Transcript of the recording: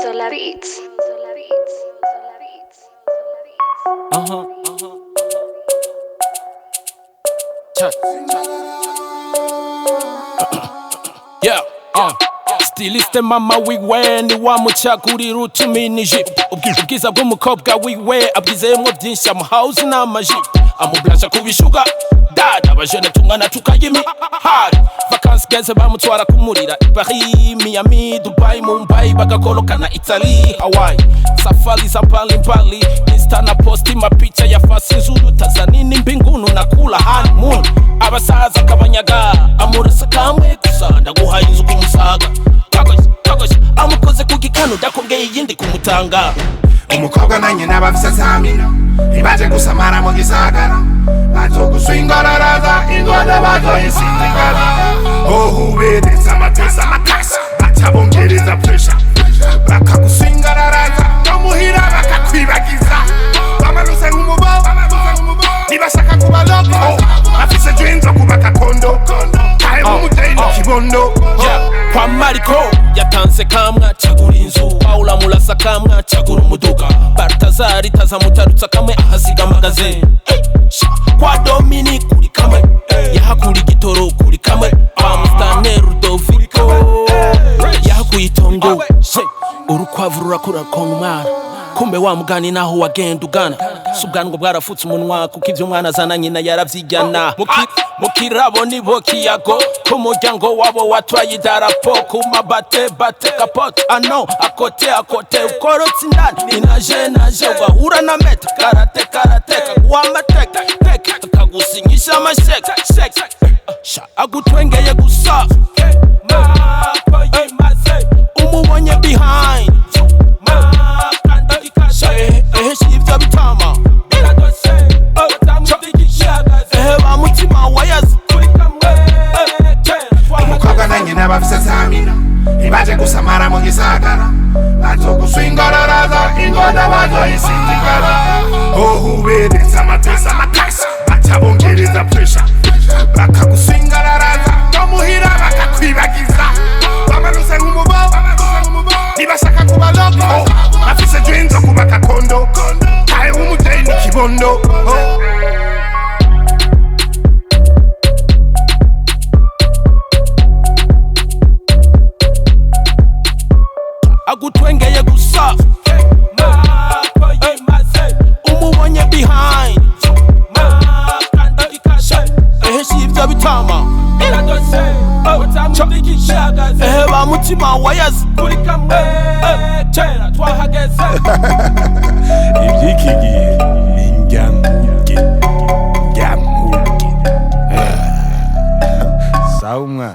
Solar Beats. Yeah, Stiliste mama wiwe ni wamucagurira utuminije ubwiza bw'umukobwa wiwe abwizeyemwo byinshi amuhouse n'amaji amublasha kubishuga dada abajene tungana tukayimi hari vacances geze bamutwara kumurira Paris, Miami, Dubai, Mumbai bagakolokana Italy, Hawaii safari za mbalimbali Insta na posti mapicha ya fasi nzuri Tanzania mbinguni nakula honeymoon abasaza kabanyaga amurasa kamwe gusa ndaguhaye inzu kumusaga kagosh amukoze kugikano dakongeye yindi kumutanga umukobwa nanye n'abafisazamina ibaje gusamara mu gisagara batoguswingararaza ingoda bazoyisinzikara ohubedeza amatesa amakasa batabongereza pressure bakaguswingararaza no muhira bakakwibagiza bamanuse nk'umubo nibashaka kuba loco bafise dreams zo kubaka kondo kahe nk'umudeyi n'ikibondo kwa Mariko yatanze kamwa cagura inzu Paula mulasa kamwa cagura umuduga Baltazari tazamutarutsa kamwe ahasiga magazine kwa Dominic kuri kamwe yahakura igitoro kuri kamwe kwa Mustane Rudoviko yahakuye itongo urukwavu rurakura konumara kumbe wa mugani naho wagenda ugana subwango bwarafutse umunwa kuko ivyo mwana azana nyina yaravyijyana mukirabo nibo kiyago ku muryango wabo watwaye idarapo ku mabate kapote ano akote ukorotse indani inaje ugahura na meta karate kaguhamateka kagusinyisha amasheka agutwengeye gusa umubonye behind ivyo bitama bamutima wayazi umukobwa nanye n'abafisazamina ibaje gusamara mu gisagara batoguswingararaza ingoda bazoyisinzikara ohubedeza amatesa amakasa batabongereza pressure bakaguswingararaza no muhira bakakwibagiza bamanuse nk'umubo nibashaka kuba loco bafise dreams zo kubaka kondo kahe nk'umudeyi n'ikibondo agutwengeye gusa umubonye behind ivyo bitama bamutima wayazi iby'iki gihe ni njyanguge sawa umwana